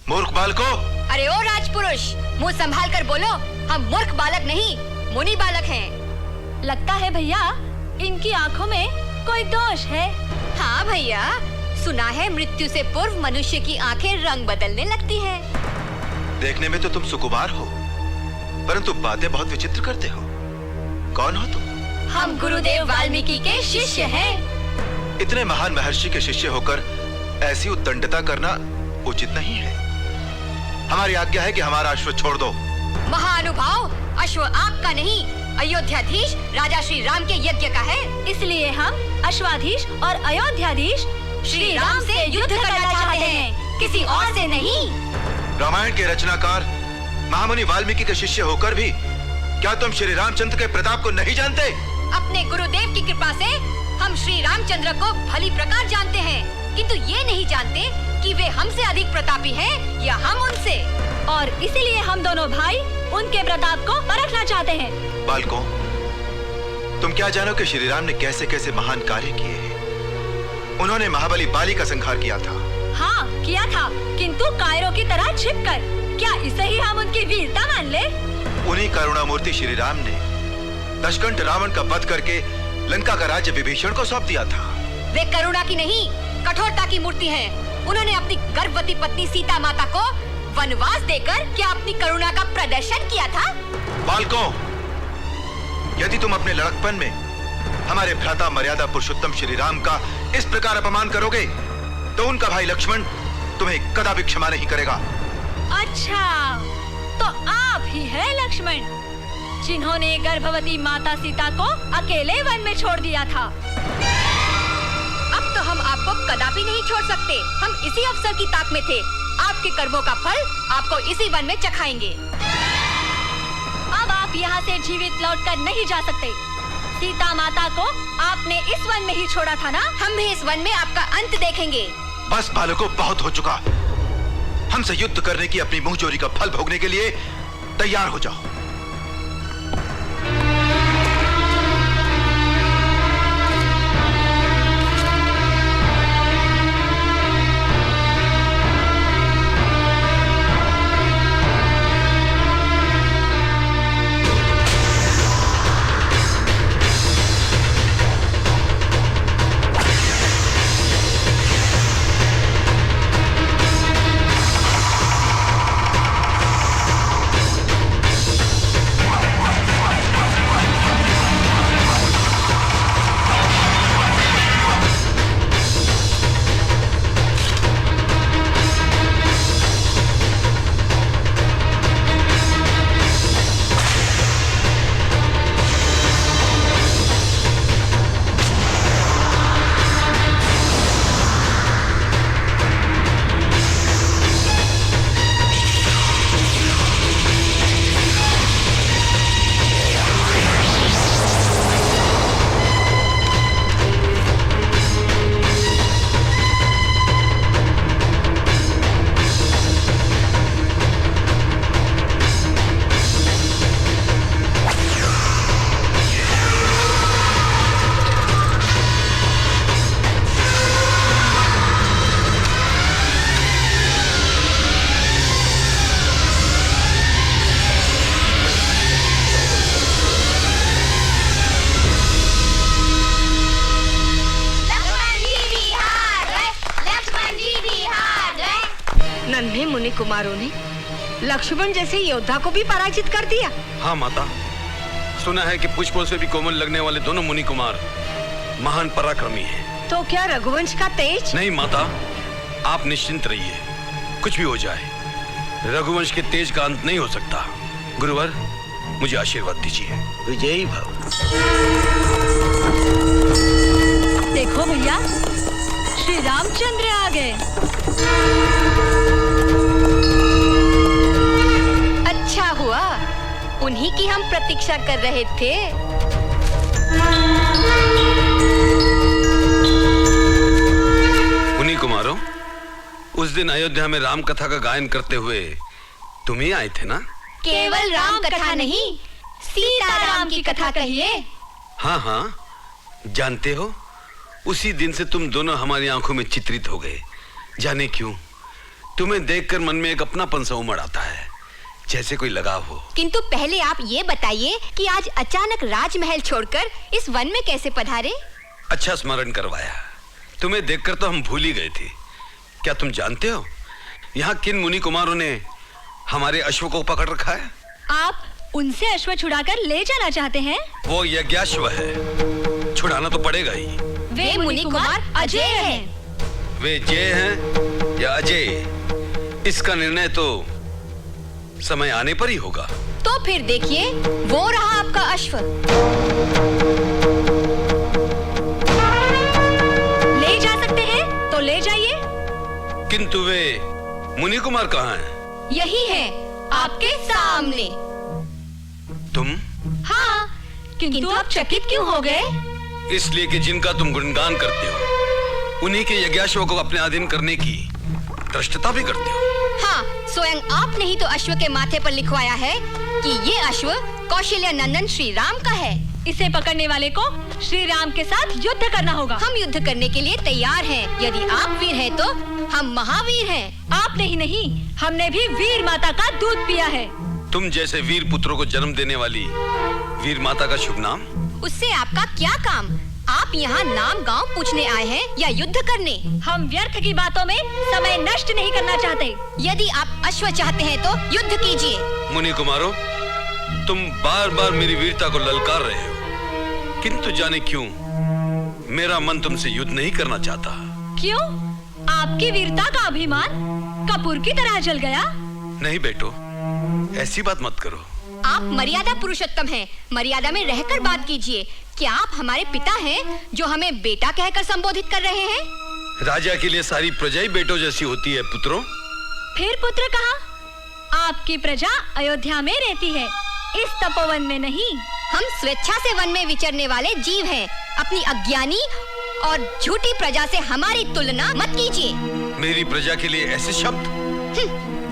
मूर्ख बालको। अरे ओ राजपुरुष, मुंह संभाल कर बोलो। हम मूर्ख बालक नहीं, मुनि बालक हैं। लगता है भैया इनकी आंखों में कोई दोष है। हाँ भैया, सुना है मृत्यु से पूर्व मनुष्य की आंखें रंग बदलने लगती हैं। देखने में तो तुम सुकुमार हो, परंतु बातें बहुत विचित्र करते हो। कौन हो तुम? हम गुरुदेव वाल्मीकि के शिष्य हैं। इतने महान महर्षि के शिष्य होकर ऐसी उद्दंडता करना उचित नहीं है। हमारी आज्ञा है कि हमारा अश्व छोड़ दो। महानुभाव, अश्व आपका नहीं, अयोध्याधीश राजा श्री राम के यज्ञ का है। इसलिए हम अश्वाधीश और अयोध्याधीश श्री राम से युद्ध करना चाहते हैं, किसी और से नहीं। रामायण के रचनाकार महामुनि वाल्मीकि के शिष्य होकर भी क्या तुम श्री रामचंद्र के प्रताप को नहीं जानते? अपने गुरुदेव की कृपा से हम श्री रामचंद्र को भली प्रकार जानते हैं, किंतु ये नहीं जानते कि वे हमसे अधिक प्रतापी हैं या हम उनसे। और इसीलिए हम दोनों भाई उनके प्रताप को परखना चाहते हैं। बालकों, तुम क्या जानो कि श्री राम ने कैसे कैसे महान कार्य किए हैं। उन्होंने महाबली बाली का संहार किया था। हाँ किया था, किंतु कायरों की तरह छिपकर। क्या इसे ही हम उनकी वीरता मान ले? उन्हीं करुणामूर्ति श्री राम ने दशकंठ रावण का वध करके लंका का राज्य विभीषण को सौंप दिया था। वे करुणा की नहीं, कठोरता की मूर्ति हैं। उन्होंने अपनी गर्भवती पत्नी सीता माता को वनवास देकर क्या अपनी करुणा का प्रदर्शन किया था? बालकों, यदि तुम अपने लड़कपन में हमारे भ्राता मर्यादा पुरुषोत्तम श्री राम का इस प्रकार अपमान करोगे तो उनका भाई लक्ष्मण तुम्हें कदापि क्षमा नहीं करेगा। अच्छा, तो आप ही है लक्ष्मण, जिन्होंने गर्भवती माता सीता को अकेले वन में छोड़ दिया था। अब तो हम आपको कदापि नहीं छोड़ सकते। हम इसी अवसर की ताक में थे। आपके कर्मों का फल आपको इसी वन में चखाएंगे। अब आप यहाँ से जीवित लौटकर नहीं जा सकते। सीता माता को आपने इस वन में ही छोड़ा था ना? हम भी इस वन में आपका अंत देखेंगे। बस बालकों, बहुत हो चुका। हमसे युद्ध करने की अपनी मुंहजोरी का फल भोगने के लिए तैयार हो जाओ। मुनि कुमारों ने लक्ष्मण जैसे योद्धा को भी पराजित कर दिया। हाँ माता, सुना है कि पुष्पों से भी कोमल लगने वाले दोनों मुनि कुमार महान पराक्रमी हैं। तो क्या रघुवंश का तेज? नहीं माता, आप निश्चिंत रहिए, कुछ भी हो जाए रघुवंश के तेज का अंत नहीं हो सकता। गुरुवर, मुझे आशीर्वाद दीजिए। विजयी भव। देखो भैया, श्री रामचंद्र आ गए। अच्छा हुआ, उन्हीं की हम प्रतीक्षा कर रहे थे। मुनि कुमारों, उस दिन अयोध्या में राम कथा का गायन करते हुए तुम ही आए थे ना? केवल राम कथा नहीं, सीता राम की कथा कहिए। हाँ हाँ, जानते हो, उसी दिन से तुम दोनों हमारी आंखों में चित्रित हो गए। जाने क्यों, तुम्हें देखकर मन में एक अपनापन सा उमड़ आता है, जैसे कोई लगाव हो। किंतु पहले आप ये बताइए कि आज अचानक राजमहल छोड़कर इस वन में कैसे पधारे? अच्छा स्मरण करवाया। तुम्हें देखकर तो हम भूल ही गए थे। क्या तुम जानते हो यहाँ किन मुनि कुमारों ने हमारे अश्व को पकड़ रखा है? आप उनसे अश्व छुड़ाकर ले जाना चाहते हैं? वो यज्ञाश्व है, छुड़ाना तो पड़ेगा ही। वे मुनि कुमार अजय हैं। वे जय हैं या अजय, इसका निर्णय तो समय आने पर ही होगा। तो फिर देखिए, वो रहा आपका अश्व। ले जा सकते हैं तो ले जाइए। किंतु वे मुनि कुमार कहाँ हैं? यही है, आपके सामने। तुम? हाँ, किंतु आप चकित क्यों हो गए? इसलिए कि जिनका तुम गुणगान करते हो, उन्हीं के यज्ञाश्व को अपने अधीन करने की धृष्टता भी करते हो। हाँ, स्वयं आपने ही तो अश्व के माथे पर लिखवाया है कि ये अश्व कौशल्या नंदन श्री राम का है। इसे पकड़ने वाले को श्री राम के साथ युद्ध करना होगा। हम युद्ध करने के लिए तैयार हैं। यदि आप वीर हैं तो हम महावीर हैं। आपने ही नहीं, हमने भी वीर माता का दूध पिया है। तुम जैसे वीर पुत्रों को जन्म देने वाली वीर माता का शुभ नाम? उससे आपका क्या काम? आप यहाँ नाम गांव पूछने आए हैं या युद्ध करने? हम व्यर्थ की बातों में समय नष्ट नहीं करना चाहते। यदि आप अश्व चाहते हैं तो युद्ध कीजिए। मुनि कुमारों, तुम बार बार मेरी वीरता को ललकार रहे हो, किंतु जाने क्यों मेरा मन तुमसे युद्ध नहीं करना चाहता। क्यों? आपकी वीरता का अभिमान कपूर की तरह जल गया? नहीं बेटो, ऐसी बात मत करो। आप मर्यादा पुरुषोत्तम हैं। मर्यादा में रहकर बात कीजिए। क्या आप हमारे पिता हैं जो हमें बेटा कहकर संबोधित कर रहे हैं? राजा के लिए सारी प्रजा ही बेटों जैसी होती है पुत्रों। फिर पुत्र कहा? आपकी प्रजा अयोध्या में रहती है, इस तपोवन में नहीं। हम स्वेच्छा से वन में विचरने वाले जीव हैं। अपनी अज्ञानी और झूठी प्रजा से हमारी तुलना मत कीजिए। मेरी प्रजा के लिए ऐसे शब्द?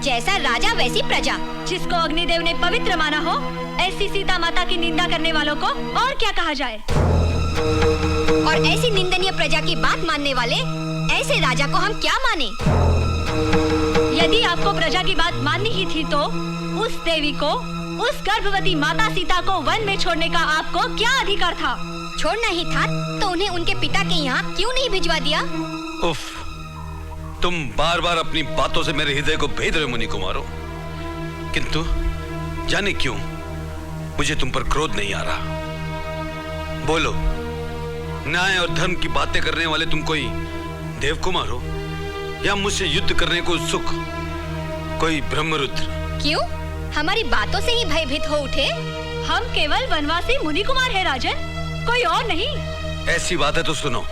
जैसा राजा वैसी प्रजा। जिसको अग्निदेव ने पवित्र माना हो, ऐसी सीता माता की निंदा करने वालों को और क्या कहा जाए? और ऐसी निंदनीय प्रजा की बात मानने वाले ऐसे राजा को हम क्या माने? यदि आपको प्रजा की बात माननी ही थी तो उस देवी को, उस गर्भवती माता सीता को वन में छोड़ने का आपको क्या अधिकार था? छोड़ना ही था तो उन्हें उनके पिता के यहाँ क्यों नहीं भिजवा दिया? उफ, तुम बार बार अपनी बातों से मेरे हृदय को भेद रहे मुनि कुमारों। किंतु जाने क्यों मुझे तुम पर क्रोध नहीं आ रहा। बोलो, न्याय और धर्म की बातें करने वाले तुम कोई देव कुमार हो या मुझसे युद्ध करने को उत्सुक कोई ब्रह्मरुद्र? क्यों? हमारी बातों से ही भयभीत हो उठे? हम केवल वनवासी मुनि कुमार है राजन, कोई और नहीं। ऐसी बात है तो सुनो।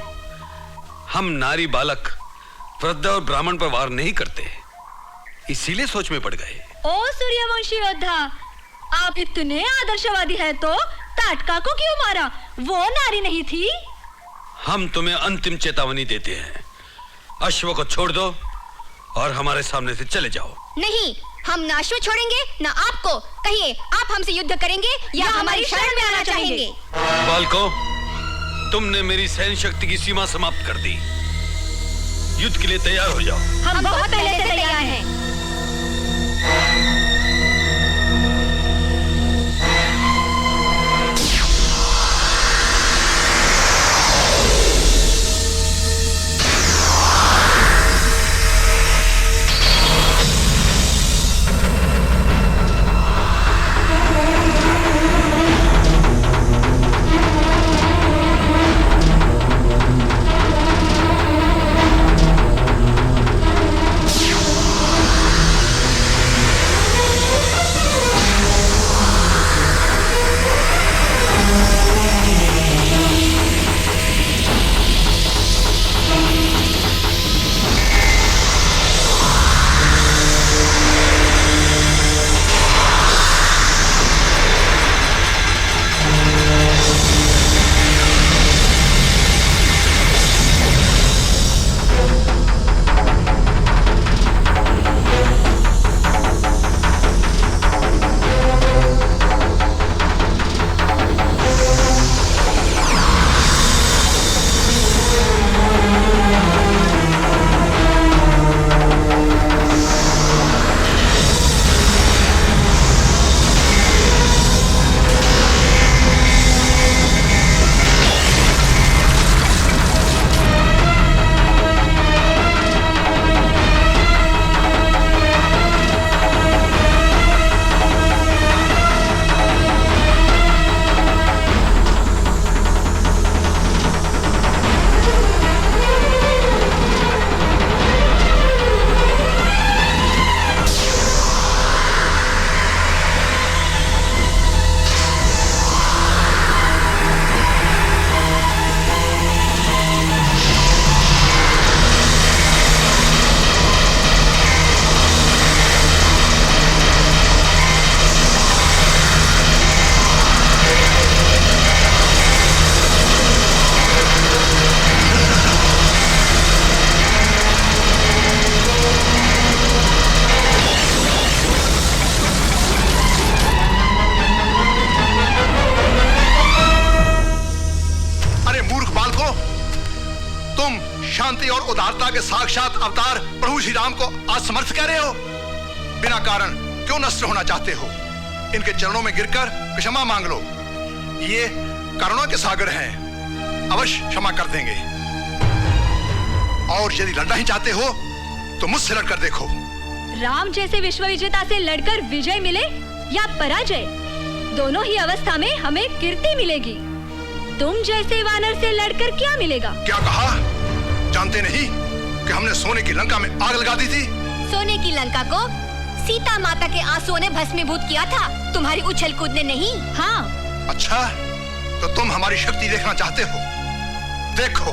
हम नारी, बालक, वृद्ध और ब्राह्मण पर वार नहीं करते, इसीलिए सोच में पड़ गए। ओ सूर्यवंशी योद्धा, आप इतने आदर्शवादी हैं तो ताटका को क्यों मारा? वो नारी नहीं थी? हम तुम्हें अंतिम चेतावनी देते हैं, अश्व को छोड़ दो और हमारे सामने से चले जाओ। नहीं, हम ना अश्व छोड़ेंगे ना आपको। कहिए, आप हमसे युद्ध करेंगे या हमारी शरण में आना चाहेंगे? बालकों, तुमने मेरी सहन शक्ति की सीमा समाप्त कर दी। युद्ध के लिए तैयार हो जाओ। हम बहुत पहले से तैयार हैं। शांति और उदारता के साक्षात अवतार प्रभु श्री राम को असमर्थ कह रहे हो? बिना कारण क्यों नष्ट होना चाहते हो? इनके चरणों में गिरकर क्षमा मांग लो। ये करुणा के सागर हैं, अवश्य क्षमा कर देंगे। और यदि लड़ना ही चाहते हो तो मुझसे लड़कर देखो। राम जैसे विश्व विजेता से लड़कर विजय मिले या पराजय, दोनों ही अवस्था में हमें कीर्ति मिलेगी। तुम जैसे वानर से लड़कर क्या मिलेगा? क्या कहा? जानते नहीं कि हमने सोने की लंका में आग लगा दी थी? सोने की लंका को सीता माता के आंसुओं ने भस्मीभूत किया था, तुम्हारी उछल कूद ने नहीं। हाँ। अच्छा, तो तुम हमारी शक्ति देखना चाहते हो? देखो।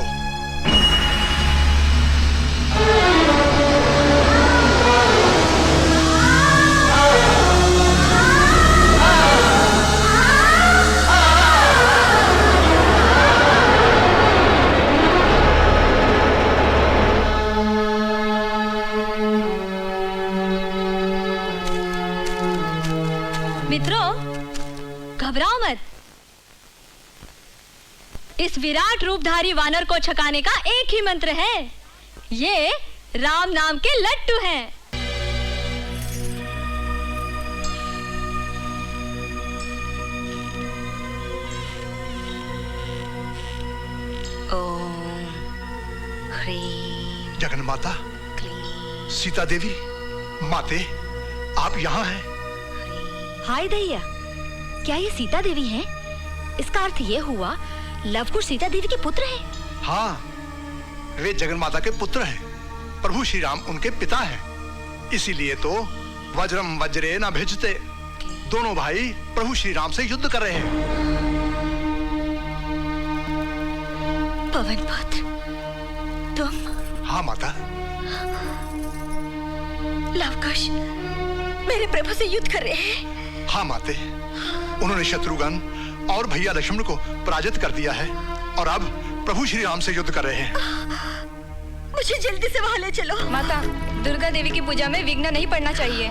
मित्रों, घबराओ मत। इस विराट रूपधारी वानर को छकाने का एक ही मंत्र है। ये राम नाम के लट्टू हैं। ओम ह्रीं जगन माता, क्लीं सीता देवी, माते, आप यहाँ हैं? हाय दैया, क्या ये सीता देवी हैं? इसका अर्थ ये हुआ लवकुश सीता देवी के पुत्र हैं। हाँ, वे जगन माता के पुत्र हैं। प्रभु श्री राम उनके पिता हैं। इसीलिए तो वज्रम वज्रे न भिजते, दोनों भाई प्रभु श्री राम से युद्ध कर रहे हैं। पवन पुत्र, तुम? हाँ माता। लवकुश मेरे प्रभु से युद्ध कर रहे हैं। हाँ माते, उन्होंने शत्रुघ्न और भैया लक्ष्मण को पराजित कर दिया है और अब प्रभु श्री राम से युद्ध कर रहे हैं। मुझे जल्दी से वहां ले चलो। माता, दुर्गा देवी की पूजा में विघ्न नहीं पड़ना चाहिए।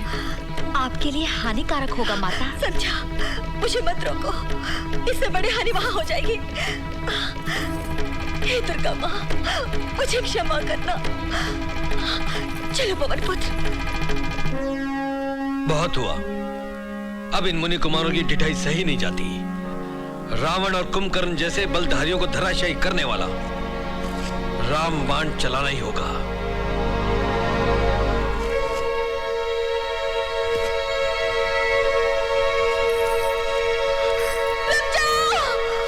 आपके लिए हानिकारक होगा माता। संध्या, मुझे मत रोको, इससे बड़ी हानि वहां हो जाएगी। हे दुर्गा माँ, मुझे क्षमा करना। चलो पवन पुत्र। बहुत हुआ, अब इन मुनि कुमारों की ढिठाई सही नहीं जाती। रावण और कुंभकर्ण जैसे बलधारियों को धराशायी करने वाला राम बाण चलाना ही होगा।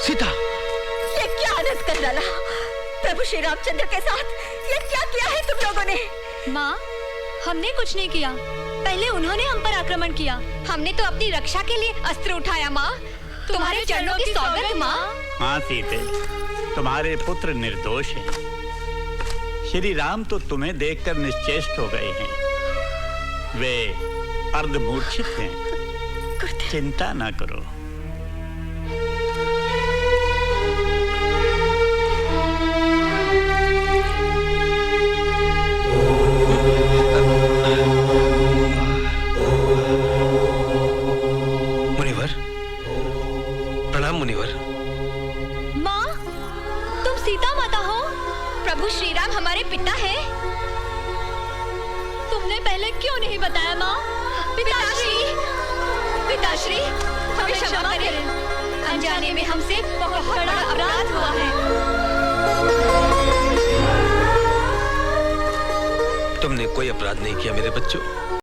सीता, ये क्या अनर्थ कर डाला प्रभु श्री रामचंद्र के साथ? ये क्या किया है तुम लोगों ने? माँ, हमने कुछ नहीं किया। पहले उन्होंने हम पर आक्रमण किया। हमने तो अपनी रक्षा के लिए अस्त्र उठाया माँ। तुम्हारे चरणों की सौगंध माँ। हाँ सीते, तुम्हारे पुत्र निर्दोष हैं। श्री राम तो तुम्हें देखकर निश्चेष्ट हो गए हैं। वे अर्धमूर्छित हैं। चिंता ना करो। प्रणाम मुनिवर। माँ, तुम सीता माता हो? प्रभु श्री राम हमारे पिता हैं। तुमने पहले क्यों नहीं बताया माँ? पिताश्री, पिताश्री, हमें क्षमा करें। अनजाने में हमसे बहुत बड़ा अपराध हुआ है। तुमने कोई अपराध नहीं किया मेरे बच्चों।